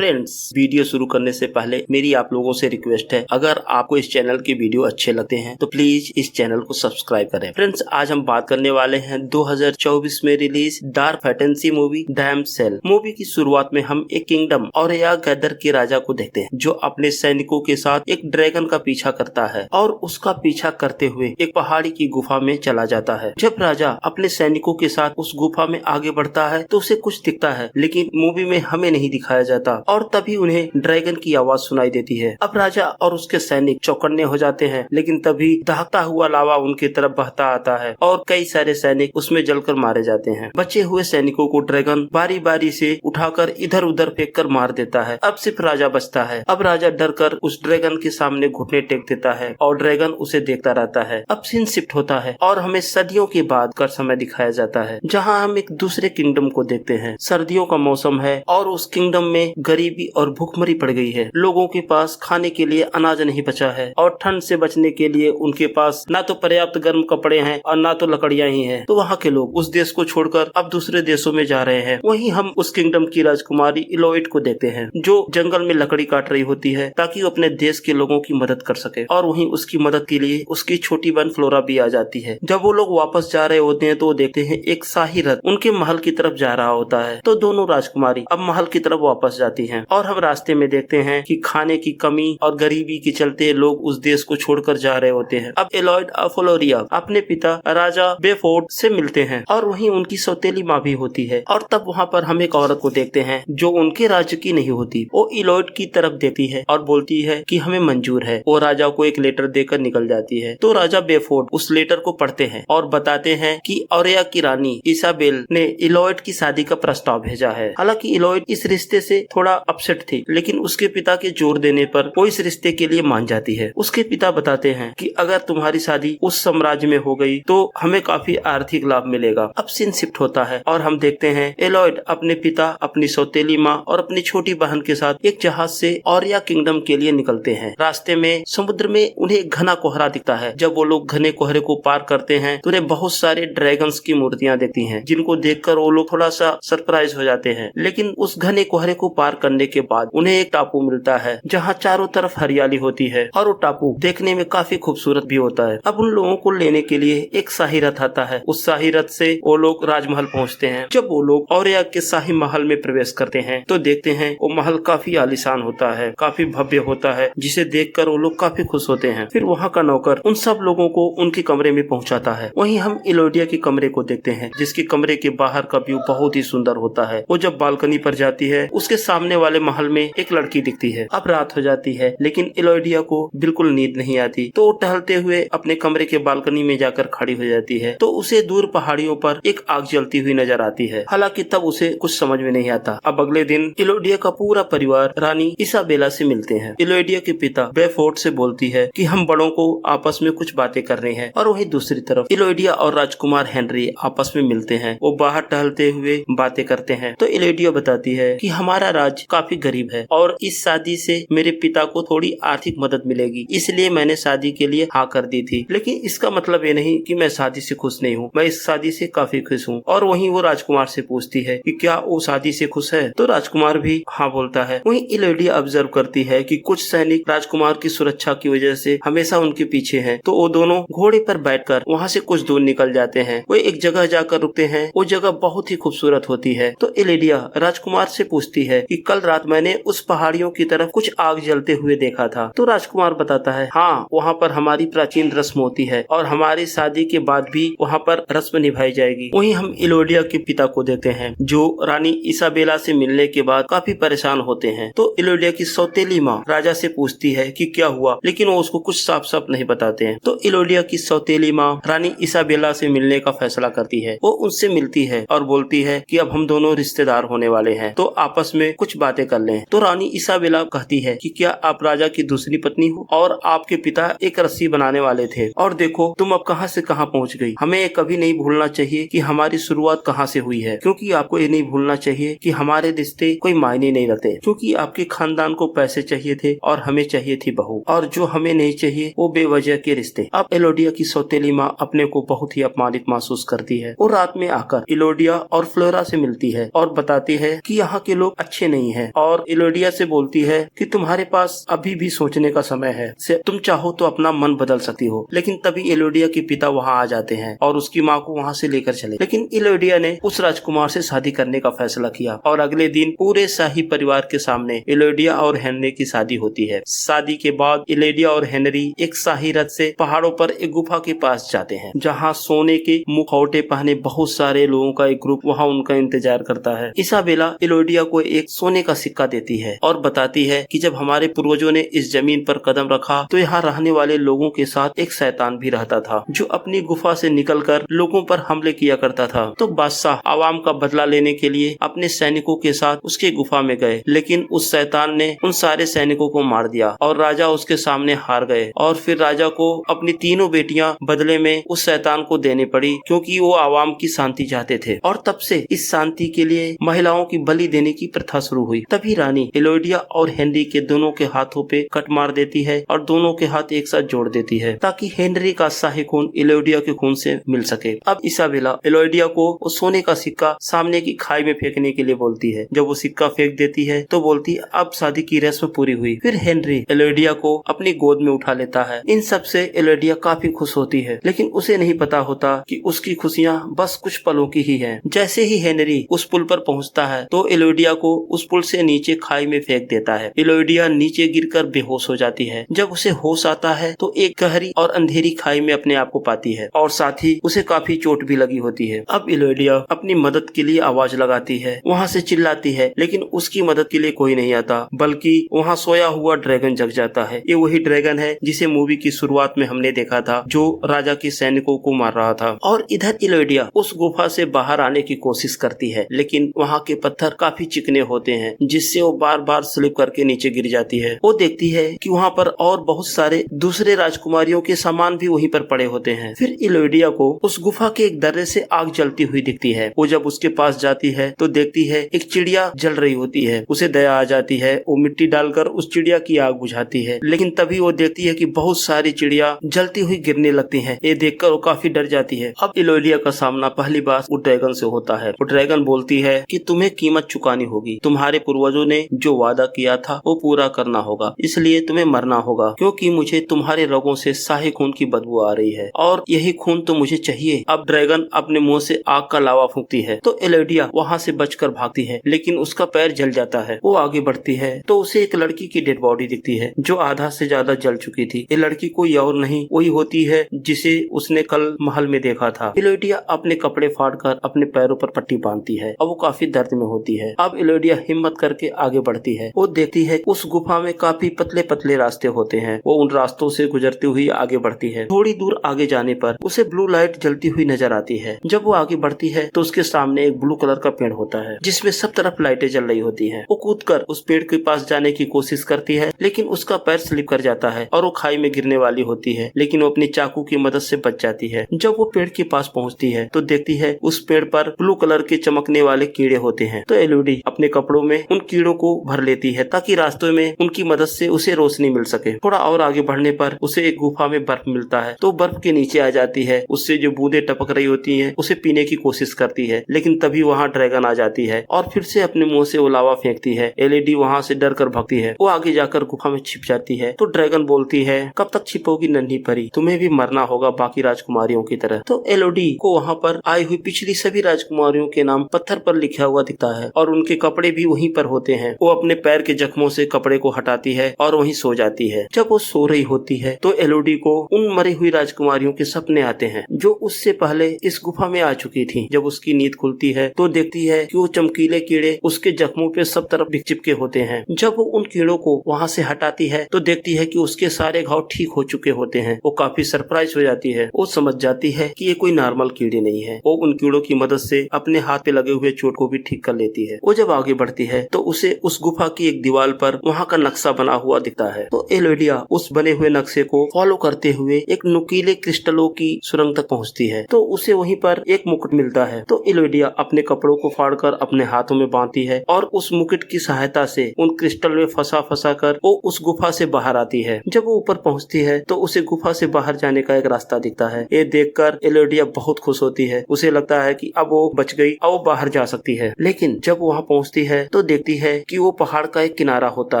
Friends, video शुरू करने से पहले मेरी आप लोगों से रिक्वेस्ट है, अगर आपको इस चैनल के वीडियो अच्छे लगते हैं तो प्लीज इस चैनल को सब्सक्राइब करें। फ्रेंड्स, आज हम बात करने वाले हैं 2024 में release dark fantasy movie damsel. Movie की शुरुआत में हम एक किंगडम और या गैदर के राजा को देखते हैं जो अपने सैनिकों के साथ एक ड्रैगन का पीछा करता है और उसका पीछा करते हुए एक पहाड़ी की गुफा में चला जाता है। जब राजा अपने सैनिकों के साथ उस गुफा में आगे बढ़ता है तो उसे कुछ दिखता है, लेकिन मूवी में हमें नहीं दिखाया जाता और तभी उन्हें ड्रैगन की आवाज सुनाई देती है। अब राजा और उसके सैनिक चौकन्ने हो जाते हैं, लेकिन तभी दहकता हुआ लावा उनकी तरफ बहता आता है और कई सारे सैनिक उसमें जलकर मारे जाते हैं। बचे हुए सैनिकों को ड्रैगन बारी बारी से उठाकर इधर उधर फेंक कर मार देता है। अब सिर्फ राजा बचता है। अब राजा डर कर उस ड्रैगन के सामने घुटने टेक देता है और ड्रैगन उसे देखता रहता है। अब सीन शिफ्ट होता है और हमें सदियों के बाद का समय दिखाया जाता है, जहाँ हम एक दूसरे किंगडम को देखते हैं। सर्दियों का मौसम है और उस किंगडम में गरीबी और भूखमरी पड़ गई है। लोगों के पास खाने के लिए अनाज नहीं बचा है और ठंड से बचने के लिए उनके पास ना तो पर्याप्त गर्म कपड़े हैं और ना तो लकड़ियां ही हैं। तो वहाँ के लोग उस देश को छोड़कर अब दूसरे देशों में जा रहे हैं। वहीं हम उस किंगडम की राजकुमारी इलोइट को देखते हैं जो जंगल में लकड़ी काट रही होती है ताकि वो अपने देश के लोगों की मदद कर सके। और वहीं उसकी मदद के लिए उसकी छोटी बहन फ्लोरा भी आ जाती है। जब वो लोग वापस जा रहे होते हैं तो वो देखते हैं एक शाही रथ उनके महल की तरफ जा रहा होता है। तो दोनों राजकुमारी अब महल की तरफ वापस जाती हैं और हम रास्ते में देखते हैं कि खाने की कमी और गरीबी के चलते लोग उस देश को छोड़कर जा रहे होते हैं। अब इलोइड और फ्लोरिया अपने पिता राजा बेफोर्ड से मिलते हैं और वहीं उनकी सौतेली माँ भी होती है। और तब वहाँ पर हम एक औरत को देखते हैं जो उनके राज्य की नहीं होती। वो इलोइड की तरफ देखती है और बोलती है कि हमें मंजूर है। वो राजा को एक लेटर देकर निकल जाती है। तो राजा बेफोर्ड उस लेटर को पढ़ते हैं और बताते हैं कि औरया की रानी इसाबेल ने इलोइड की शादी का प्रस्ताव भेजा है। हालांकि इलोइड इस रिश्ते से थोड़ा अपसेट थी, लेकिन उसके पिता के जोर देने पर वो इस रिश्ते के लिए मान जाती है। उसके पिता बताते हैं कि अगर तुम्हारी शादी उस साम्राज्य में हो गई तो हमें काफी आर्थिक लाभ मिलेगा। अब सीन शिफ्ट होता है और हम देखते हैं इलोइड अपने पिता, अपनी सौतेली माँ और अपनी छोटी बहन के साथ एक जहाज से औरया किंगडम के लिए निकलते हैं। रास्ते में समुद्र में उन्हें घना कोहरा दिखता है। जब वो लोग घने कोहरे को पार करते हैं तो उन्हें बहुत सारे ड्रैगन्स की मूर्तियां दिखती हैं, जिनको देखकर वो लोग थोड़ा सा सरप्राइज हो जाते हैं। लेकिन उस घने कोहरे को पार करने के बाद उन्हें एक टापू मिलता है जहाँ चारों तरफ हरियाली होती है और वो टापू देखने में काफी खूबसूरत भी होता है। अब उन लोगों को लेने के लिए एक शाही रथ आता है। उस शाही रथ से वो लोग राजमहल पहुँचते हैं। जब वो लोग औरया के शाही महल में प्रवेश करते हैं तो देखते हैं वो महल काफी आलीशान होता है, काफी भव्य होता है, जिसे देखकर वो लोग काफी खुश होते हैं। फिर वहाँ का नौकर उन सब लोगों को उनके कमरे में पहुँचाता है। वहीं हम इलोडिया के कमरे को देखते हैं, जिसके कमरे के बाहर का व्यू बहुत ही सुंदर होता है। वो जब बालकनी पर जाती है उसके सामने वाले महल में एक लड़की दिखती है। अब रात हो जाती है लेकिन इलोडिया को बिल्कुल नींद नहीं आती, तो वो टहलते हुए अपने कमरे के बालकनी में जाकर खड़ी हो जाती है। तो उसे दूर पहाड़ियों पर एक आग जलती हुई नजर आती है। हालांकि तब उसे कुछ समझ में नहीं आता। अब अगले दिन इलोडिया का पूरा परिवार रानी इसाबेला से मिलते हैं। इलोडिया के पिता बेफोर्ड से बोलती है कि हम बड़ों को आपस में कुछ बातें करनी है। और वहीं दूसरी तरफ इलोडिया और राजकुमार हेनरी आपस में मिलते हैं। वो बाहर टहलते हुए बातें करते हैं। तो इलोडिया बताती है कि हमारा राज्य काफी गरीब है और इस शादी से मेरे पिता को थोड़ी आर्थिक मदद मिलेगी, इसलिए मैंने शादी के लिए हाँ कर दी थी। लेकिन इसका मतलब ये नहीं कि मैं शादी से खुश नहीं हूँ, मैं इस शादी से काफी खुश हूँ। और वहीं वो राजकुमार से पूछती है कि क्या वो शादी से खुश है, तो राजकुमार भी हाँ बोलता है। वहीं इलोडिया ऑब्जर्व करती है कि कुछ सैनिक राजकुमार की सुरक्षा की वजह से हमेशा उनके पीछे हैं। तो वो दोनों घोड़े पर बैठकर वहाँ से कुछ दूर निकल जाते हैं। वो एक जगह जाकर रुकते हैं। वो जगह बहुत ही खूबसूरत होती है। तो इलोडिया राजकुमार से पूछती है कि कल रात मैंने उस पहाड़ियों की तरफ कुछ आग जलते हुए देखा था। तो राजकुमार बताता है हाँ, वहाँ पर हमारी प्राचीन रस्म होती है और हमारी शादी के बाद भी वहाँ पर रस्म निभाई जाएगी। वहीं हम इलोडिया के पिता को देखते हैं जो रानी इसाबेला से मिलने के बाद काफी परेशान होते हैं। तो इलोडिया की सौतेली माँ राजा से पूछती है कि क्या हुआ, लेकिन वो उसको कुछ साफ साफ नहीं बताते हैं। तो इलोडिया की सौतेली माँ रानी इसाबेला से मिलने का फैसला करती है। वो उनसे मिलती है और बोलती है कि अब हम दोनों रिश्तेदार होने वाले हैं, तो आपस में कुछ बातें कर लें। तो रानी इसाबेला कहती है कि क्या आप राजा की दूसरी पत्नी हो और आपके पिता एक रस्सी बनाने वाले थे, और देखो तुम अब कहां से कहां पहुंच गई। हमें कभी नहीं भूलना चाहिए कि हमारी शुरुआत कहां से हुई है, क्योंकि आपको ये नहीं भूलना चाहिए कि हमारे रिश्ते कोई मायने नहीं रखते, क्योंकि आपके खानदान को पैसे चाहिए थे और हमें चाहिए थी बहू, और जो हमें नहीं चाहिए वो बेवजह के रिश्ते। अब इलोडिया की सौतेली माँ अपने को बहुत ही अपमानित महसूस करती है। वो रात में आकर इलोडिया और फ्लोरा से मिलती है और बताती है कि यहाँ के लोग अच्छे नहीं नहीं है और एलोडिया से बोलती है कि तुम्हारे पास अभी भी सोचने का समय है, तुम चाहो तो अपना मन बदल सकती हो। लेकिन तभी एलोडिया के पिता वहाँ आ जाते हैं और उसकी माँ को वहाँ से लेकर चले। लेकिन एलोडिया ने उस राजकुमार से शादी करने का फैसला किया और अगले दिन पूरे शाही परिवार के सामने एलोडिया और हेनरी की शादी होती है। शादी के बाद एलोडिया और हेनरी एक शाही रथ से पहाड़ों पर एक गुफा के पास जाते हैं, जहाँ सोने के मुखौटे पहने बहुत सारे लोगों का एक ग्रुप वहाँ उनका इंतजार करता है। इसाबेला एलोडिया को एक सोने का सिक्का देती है और बताती है कि जब हमारे पूर्वजों ने इस जमीन पर कदम रखा तो यहाँ रहने वाले लोगों के साथ एक शैतान भी रहता था, जो अपनी गुफा से निकलकर लोगों पर हमले किया करता था। तो बादशाह आवाम का बदला लेने के लिए अपने सैनिकों के साथ उसके गुफा में गए, लेकिन उस शैतान ने उन सारे सैनिकों को मार दिया और राजा उसके सामने हार गए। और फिर राजा को अपनी तीनों बेटियां बदले में उस शैतान को देनी पड़ी, क्योंकि वो आवाम की शांति चाहते थे। और तब से इस शांति के लिए महिलाओं की बलि देने की प्रथा शुरू हुई। तभी रानी एलोडिया और हेनरी के दोनों के हाथों पे कट मार देती है और दोनों के हाथ एक साथ जोड़ देती है, ताकि हेनरी का शाही खून एलोडिया के खून से मिल सके। अब इसाबेला एलोडिया को उस सोने का सिक्का सामने की खाई में फेंकने के लिए बोलती है। जब वो सिक्का फेंक देती है तो बोलती है अब शादी की रस्म पूरी हुई। फिर हेनरी एलोडिया को अपनी गोद में उठा लेता है। इन सब से एलोडिया काफी खुश होती है, लेकिन उसे नहीं पता होता कि उसकी खुशियाँ बस कुछ पलों की ही है। जैसे ही हेनरी उस पुल पर पहुँचता है तो एलोडिया को उस पुल से नीचे खाई में फेंक देता है। एलोडिया नीचे गिरकर बेहोश हो जाती है। जब उसे होश आता है तो एक गहरी और अंधेरी खाई में अपने आप को पाती है और साथ ही उसे काफी चोट भी लगी होती है। अब एलोडिया अपनी मदद के लिए आवाज लगाती है, वहाँ से चिल्लाती है, लेकिन उसकी मदद के लिए कोई नहीं आता, बल्कि वहाँ सोया हुआ ड्रैगन जग जाता है। ये वही ड्रैगन है जिसे मूवी की शुरुआत में हमने देखा था, जो राजा के सैनिकों को मार रहा था। और इधर एलोडिया उस गुफा से बाहर आने की कोशिश करती है, लेकिन वहाँ के पत्थर काफी चिकने होते हैं, जिससे वो बार बार स्लिप करके नीचे गिर जाती है। वो देखती है कि वहाँ पर और बहुत सारे दूसरे राजकुमारियों के सामान भी वहीं पर पड़े होते हैं। फिर एलोडिया को उस गुफा के एक दर्रे से आग जलती हुई दिखती है। वो जब उसके पास जाती है तो देखती है एक चिड़िया जल रही होती है। उसे दया आ जाती है, वो मिट्टी डालकर उस चिड़िया की आग बुझाती है, लेकिन तभी वो देखती है कि बहुत सारी चिड़िया जलती हुई गिरने लगती हैं। ये देखकर वो काफी डर जाती है। अब एलोडिया का सामना पहली बार वो ड्रैगन से होता है। वो ड्रैगन बोलती है कि तुम्हें कीमत चुकानी होगी, तुम्हारे पूर्वजों ने जो वादा किया था वो पूरा करना होगा, इसलिए तुम्हें मरना होगा, क्योंकि मुझे तुम्हारे रगों से शाही खून की बदबू आ रही है और यही खून तो मुझे चाहिए। अब ड्रैगन अपने मुंह से आग का लावा फूंकती है तो एलोडिया वहाँ से बचकर भागती है, लेकिन उसका पैर जल जाता है। वो आगे बढ़ती है तो उसे एक लड़की की डेड बॉडी दिखती है, जो आधा से ज्यादा जल चुकी थी। ये लड़की कोई और नहीं, वही होती है जिसे उसने कल महल में देखा था। एलोडिया अपने कपड़े फाड़कर अपने पैरों पर पट्टी बांधती है और वो काफी दर्द में होती है। अब एलोडिया हिम्मत करके आगे बढ़ती है। वो देखती है उस गुफा में काफी पतले पतले रास्ते होते हैं। वो उन रास्तों से गुजरती हुई आगे बढ़ती है। थोड़ी दूर आगे जाने पर उसे ब्लू लाइट जलती हुई नजर आती है। जब वो आगे बढ़ती है तो उसके सामने एक ब्लू कलर का पेड़ होता है, जिसमें सब तरफ लाइटें जल रही होती हैं। वो कूदकर उस पेड़ के पास जाने की कोशिश करती है, लेकिन उसका पैर स्लिप कर जाता है और वो खाई में गिरने वाली होती है, लेकिन वो अपनी चाकू की मदद से बच जाती है। जब वो पेड़ के पास पहुंचती है तो देखती है उस पेड़ पर ब्लू कलर के चमकने वाले कीड़े होते हैं। तो एलोडी अपने कपड़ों में उन कीड़ों को भर लेती है, ताकि रास्तों में उनकी मदद से उसे रोशनी मिल सके। थोड़ा और आगे बढ़ने पर उसे एक गुफा में बर्फ मिलता है, तो बर्फ के नीचे आ जाती है। उससे जो बूंदें टपक रही होती हैं उसे पीने की कोशिश करती है, लेकिन तभी वहाँ ड्रैगन आ जाती है और फिर से अपने मुंह से वो लावा फेंकती है। एलईडी वहाँ से डर कर भागती है। वो आगे जाकर गुफा में छिप जाती है तो ड्रैगन बोलती है, कब तक छिपोगी नन्ही परी, तुम्हें भी मरना होगा बाकी राजकुमारियों की तरह। तो एलोडी को वहाँ पर आई हुई पिछली सभी राजकुमारियों के नाम पत्थर पर लिखा हुआ दिखता है और उनके कपड़े भी वहीं पर होते हैं। वो अपने पैर के जख्मों से कपड़े को हटाती है और वहीं सो जाती है। जब वो सो रही होती है तो एलोडी को उन मरी हुई राजकुमारियों के सपने आते हैं, जो उससे पहले इस गुफा में आ चुकी थी। जब उसकी नींद खुलती है तो देखती है कि वो चमकीले कीड़े उसके जख्मों पे सब तरफ चिपके होते हैं। जब वो उन कीड़ों को वहाँ से हटाती है तो देखती है कि उसके सारे घाव ठीक हो चुके होते हैं। वो काफी सरप्राइज हो जाती है। वो समझ जाती है कि ये कोई नॉर्मल कीड़े नहीं है। वो उन कीड़ों की मदद से अपने हाथ पे लगे हुए चोट को भी ठीक कर लेती है। वो जब आगे बढ़ती है तो उसे उस गुफा की एक दीवार पर वहाँ का नक्शा बना हुआ दिखता है। तो एलोडिया उस बने हुए नक्शे को फॉलो करते हुए एक नुकीले क्रिस्टलों की सुरंग तक पहुँचती है। तो उसे वहीं पर एक मुकुट मिलता है। तो एलोडिया अपने कपड़ों को फाड़कर अपने हाथों में बांधती है और उस मुकुट की सहायता से उन क्रिस्टल में फंसा कर वो उस गुफा से बाहर आती है। जब वो ऊपर पहुंचती है तो उसे गुफा से बाहर जाने का एक रास्ता दिखता है। ये देखकर एलोडिया बहुत खुश होती है। उसे लगता है कि अब वो बच गई, अब वो बाहर जा सकती है। लेकिन जब वहाँ पहुंचती है तो देखती है कि वो पहाड़ का एक किनारा होता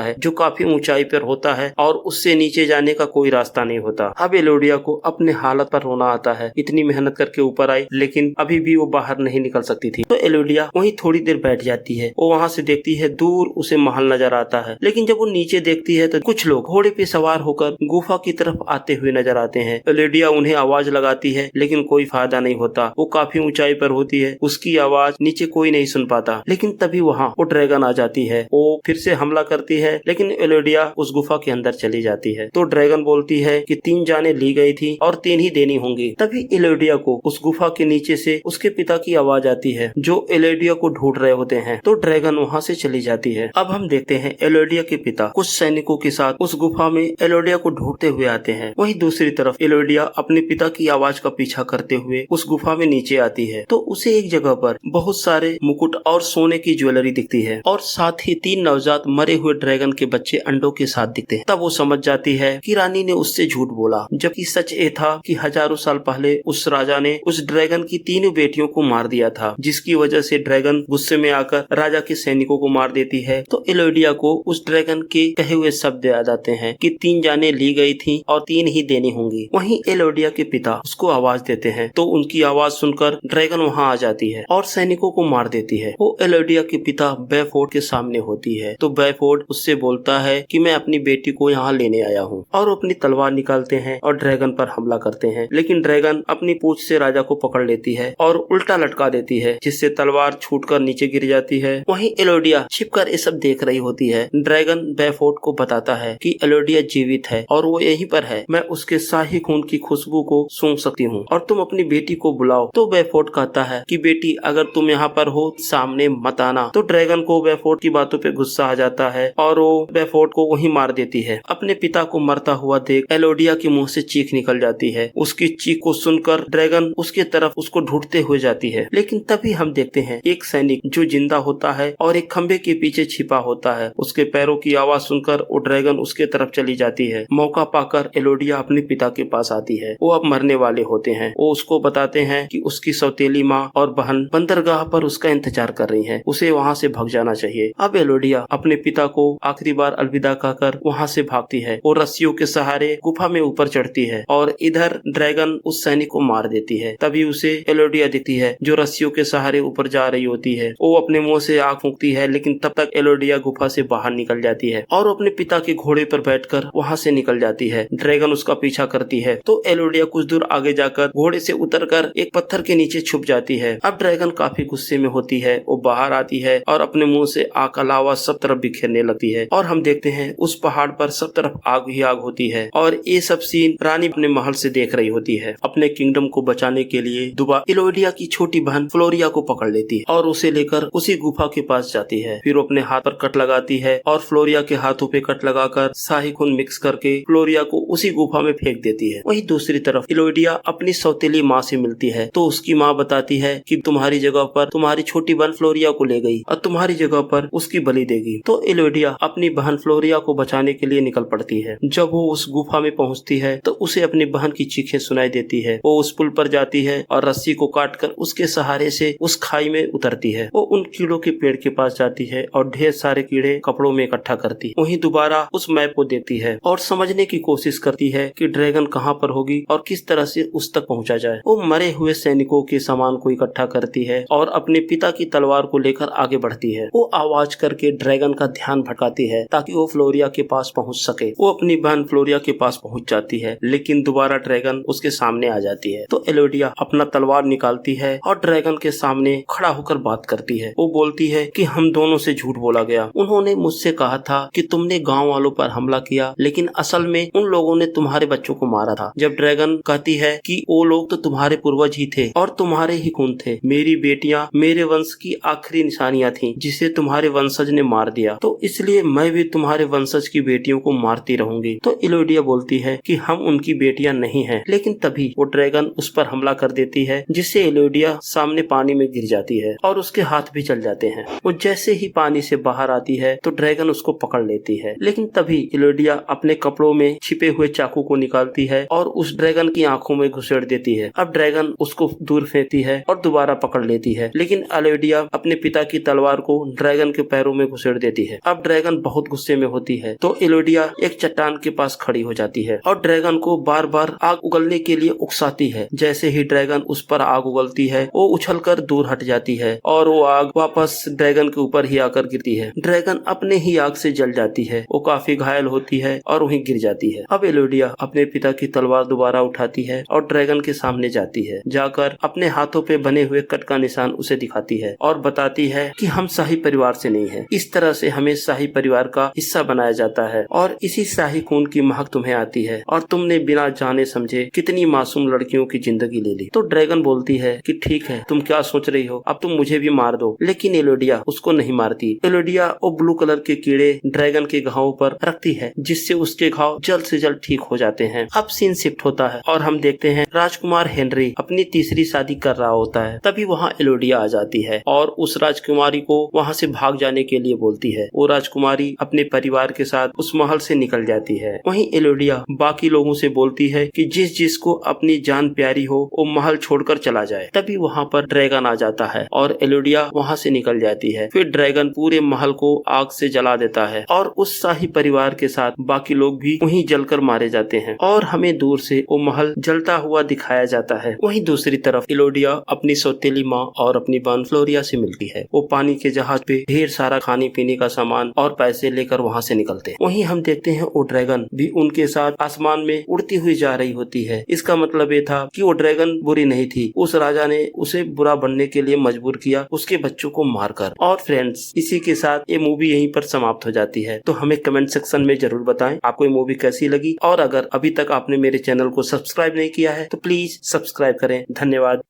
है जो काफी ऊंचाई पर होता है और उससे नीचे जाने का कोई रास्ता नहीं होता। अब एलोडिया को अपने हालत पर रोना आता है। इतनी मेहनत करके ऊपर आई लेकिन अभी भी वो बाहर नहीं निकल सकती थी। तो एलोडिया वहीं थोड़ी देर बैठ जाती है। वो वहाँ से देखती है दूर उसे महल नजर आता है, लेकिन जब वो नीचे देखती है तो कुछ लोग घोड़े पे सवार होकर गुफा की तरफ आते हुए नजर आते हैं। एलोडिया उन्हें आवाज लगाती है लेकिन कोई फायदा नहीं होता। वो काफी ऊंचाई पर होती है, उसकी आवाज नीचे कोई नहीं सुन पाता। लेकिन तभी वहाँ वो ड्रैगन आ जाती है। वो फिर से हमला करती है लेकिन एलोडिया उस गुफा के अंदर चली जाती है। तो ड्रैगन बोलती है कि 3 जानें ली गई थी और 3 ही देनी होंगी। तभी एलोडिया को उस गुफा के नीचे से उसके पिता की आवाज आती है जो एलोडिया को ढूंढ रहे होते हैं। तो ड्रैगन वहाँ से चली जाती है। अब हम देखते हैं एलोडिया के पिता कुछ सैनिकों के साथ उस गुफा में एलोडिया को ढूंढते हुए आते हैं। वहीं दूसरी तरफ एलोडिया अपने पिता की आवाज का पीछा करते हुए उस गुफा में नीचे आती है। तो उसे एक जगह पर बहुत सारे मुकुट और सोने की ज्वेलरी दिखती है और साथ ही 3 नवजात मरे हुए ड्रैगन के बच्चे अंडों के साथ दिखते हैं। तब वो समझ जाती है कि रानी ने उससे झूठ बोला, जबकि सच ये था कि हजारों साल पहले उस राजा ने उस ड्रैगन की 3 बेटियों को मार दिया था, जिसकी वजह से ड्रैगन गुस्से में आकर राजा के सैनिकों को मार देती है। तो एलोडिया को उस ड्रैगन के कहे हुए शब्द याद आते हैं कि 3 जानें ली गई थी और 3 ही देनी होंगी। वहीं एलोडिया के पिता उसको आवाज देते हैं तो उनकी आवाज सुनकर ड्रैगन वहां आ जाती है और सैनिकों को मार देती है। वो एलोडिया के पिता बेफोर्ड के सामने होती है। तो बेफोर्ड उससे बोलता है कि मैं अपनी बेटी को यहाँ लेने आया हूँ, और अपनी तलवार निकालते हैं और ड्रैगन पर हमला करते हैं। लेकिन ड्रैगन अपनी पूंछ से राजा को पकड़ लेती है और उल्टा लटका देती है, जिससे तलवार छूटकर नीचे गिर जाती है। वहीं एलोडिया छिपकर ये सब देख रही होती है। ड्रैगन बेफोर्ड को बताता है कि एलोडिया जीवित है और वो यहीं पर है। मैं उसके शाही खून की खुशबू को सूंघ सकती हूँ और तुम अपनी बेटी को बुलाओ। तो बेफोर्ड कहता है कि बेटी अगर तुम यहाँ पर हो सामने मत आना। तो ड्रैगन को बेफोर्ड की बातों पे गुस्सा आ जाता है और वो बेफोर्ड को वहीं मार देती है। अपने पिता को मरता हुआ देख एलोडिया के मुंह से चीख निकल जाती है। उसकी चीख को सुनकर ड्रैगन उसके तरफ उसको ढूंढते हुए जाती है। लेकिन तभी हम देखते हैं एक सैनिक जो जिंदा होता है और एक खंबे के पीछे छिपा होता है। उसके पैरों की आवाज सुनकर वो ड्रैगन उसके तरफ चली जाती है। मौका पाकर एलोडिया अपने पिता के पास आती है। वो अब मरने वाले होते हैं। वो उसको बताते हैं कि उसकी सौतेली माँ और बहन बंदरगाह पर उसका इंतजार कर रही है, उसे वहाँ से भाग जाना चाहिए। अब एलोडिया अपने पिता को आखिरी बार अलविदा कहकर वहाँ से भागती है और रस्सियों के सहारे गुफा में ऊपर चढ़ती है और इधर ड्रैगन उस सैनिक को मार देती है। तभी उसे एलोडिया दिखती है जो रस्सियों के सहारे ऊपर जा रही होती है। वो अपने मुंह से आग फूंकती है, लेकिन तब तक एलोडिया गुफा से बाहर निकल जाती है और अपने पिता के घोड़े पर बैठकर वहाँ से निकल जाती है। ड्रैगन उसका पीछा करती है तो एलोडिया कुछ दूर आगे जाकर घोड़े से उतरकर एक पत्थर के नीचे छुप जाती है। अब ड्रैगन काफी गुस्से में होती है। वो बाहर आती है और अपने मुंह से आग का लावा सब तरफ बिखेरने लगती है और हम देखते हैं उस पहाड़ पर सब तरफ आग ही आग होती है। और ये सब सीन रानी अपने महल से देख रही होती है। अपने किंगडम को बचाने के लिए दुबा एलोडिया की छोटी बहन फ्लोरिया को पकड़ लेती है और उसे लेकर उसी गुफा के पास जाती है। फिर अपने हाथ पर कट लगाती है और फ्लोरिया के हाथों पे कट लगाकर शाही खून मिक्स करके फ्लोरिया को उसी गुफा में फेंक देती है। वहीं दूसरी तरफ एलोडिया अपनी सौतेली माँ से मिलती है तो उसकी माँ बताती है कि तुम्हारी जगह पर तुम्हारी छोटी बहन फ्लोरिया को ले गई और तुम्हारी जगह पर उसकी बलि देगी। तो एलोडिया अपनी बहन फ्लोरिया को बचाने के लिए निकल पड़ती है। जब वो उस गुफा में पहुंचती है तो उसे अपनी बहन की चीखें सुनाई देती है। वो उस पुल पर जाती है और रस्सी को काटकर उसके सहारे से उस खाई में उतरती है। वो उन कीड़ों के पेड़ के पास जाती है और ढेर सारे कीड़े कपड़ों में इकट्ठा करती। वहीं दोबारा उस मैप को देखती है और समझने की कोशिश करती है कि ड्रैगन कहाँ पर होगी और किस तरह से उस तक पहुंचा जाए। वो मरे हुए सैनिकों के सामान को इकट्ठा करती है और अपने पिता की तलवार को लेकर आगे बढ़ती है। वो आवाज करके ड्रैगन का ध्यान भटकाती है ताकि वो फ्लोरिया के पास पहुंच सके। वो अपनी बहन फ्लोरिया के पास पहुंच जाती है, लेकिन दोबारा ड्रैगन उसके सामने आ जाती है। तो एलोडिया अपना तलवार निकालती है और ड्रैगन के सामने खड़ा होकर बात करती है। वो बोलती है कि हम दोनों से झूठ बोला गया। उन्होंने मुझसे कहा था कि तुमने गाँव वालों पर हमला किया, लेकिन असल में उन लोगों ने तुम्हारे बच्चों को मारा था। जब ड्रैगन कहती है कि वो लोग तो तुम्हारे पूर्वज ही थे और तुम्हारे ही खून थे। मेरी बेटियां मेरे वंश की आखिरी निशानियां थीं, जिसे तुम्हारे वंशज ने मार दिया, तो इसलिए मैं भी तुम्हारे वंशज की बेटियों को मारती रहूंगी। तो एलोडिया बोलती है कि हम उनकी बेटियां नहीं हैं। लेकिन तभी वो ड्रैगन उस पर हमला कर देती है, जिससे एलोडिया सामने पानी में गिर जाती है और उसके हाथ भी जल जाते हैं। वो जैसे ही पानी से बाहर आती है तो ड्रैगन उसको पकड़ लेती है। लेकिन तभी एलोडिया अपने कपड़ों में छिपे हुए चाकू को निकालती है और उस ड्रैगन की आंखों में घुसेड़ देती है। अब ड्रैगन उसको दूर फेंकती है और दोबारा पकड़ लेती है। लेकिन एलोडिया अपने पिता की तलवार को ड्रैगन के पैरों में घुसेड़ देती है। अब ड्रैगन बहुत गुस्से में होती है तो एलोडिया एक चट्टान के पास खड़ी हो जाती है और ड्रैगन को बार बार आग उगलने के लिए उकसाती है। जैसे ही ड्रैगन उस पर आग उगलती है वो उछलकर दूर हट जाती है और वो आग वापस ड्रैगन के ऊपर ही आकर गिरती है। ड्रैगन अपने ही आग से जल जाती है, वो काफी घायल होती है और वहीं गिर जाती है। अब एलोडिया अपने पिता की तलवार दोबारा उठाती है और ड्रैगन के सामने जाती है। जाकर अपने हाथों पे बने हुए कट का निशान उसे दिखाती है और बताती है कि हम शाही परिवार से नहीं है। इस तरह से हमें शाही परिवार का हिस्सा बनाया जाता है और इसी शाही खून की महक तुम्हें आती है और तुमने बिना जाने समझे कितनी मासूम लड़कियों की जिंदगी ले ली। तो ड्रैगन बोलती है कि ठीक है, तुम क्या सोच रही हो, अब तुम मुझे भी मार दो। लेकिन एलोडिया उसको नहीं मारती। एलोडिया वो ब्लू कलर के कीड़े ड्रैगन के घावों पर रखती है जिससे उसके घाव जल्द से जल्द ठीक हो जाते हैं। अब सीन शिफ्ट होता है और हम देखते हैं राजकुमार हेनरी अपनी तीसरी शादी कर रहा होता है। तभी वहाँ एलोडिया आ जाती है और उस राजकुमारी को वहाँ से भाग जाने के लिए बोलती है। वो राजकुमारी अपने परिवार के साथ उस महल से निकल जाती है। वहीं एलोडिया बाकी लोगों से बोलती है कि जिस जिसको अपनी जान प्यारी हो वो महल छोड़कर चला जाए। तभी वहाँ पर ड्रैगन आ जाता है और एलोडिया वहाँ से निकल जाती है। फिर ड्रैगन पूरे महल को आग से जला देता है और उस शाही परिवार के साथ बाकी लोग भी वहीं जलकर मारे जाते हैं और हमें दूर से वो महल जलता हुआ दिखाया जाता है। वहीं दूसरी तरफ एलोडिया अपनी सौतेली माँ और अपनी बहन फ्लोरिया से मिलती है। वो पानी के जहाज पे ढेर सारा खाने पीने का सामान और पैसे लेकर वहाँ से निकलते हैं। वहीं हम देखते हैं वो ड्रैगन भी उनके साथ आसमान में उड़ती हुई जा रही होती है। इसका मतलब ये था कि वो ड्रैगन बुरी नहीं थी, उस राजा ने उसे बुरा बनने के लिए मजबूर किया उसके बच्चों को मारकर। और फ्रेंड्स, इसी के साथ ये मूवी यहीं पर समाप्त हो जाती है। तो हमें कमेंट सेक्शन में जरूर बताएं आपको ये मूवी कैसी लगी और अगर अभी तक आपने मेरे चैनल को सब्सक्राइब नहीं किया है तो प्लीज सब्सक्राइब करें। धन्यवाद।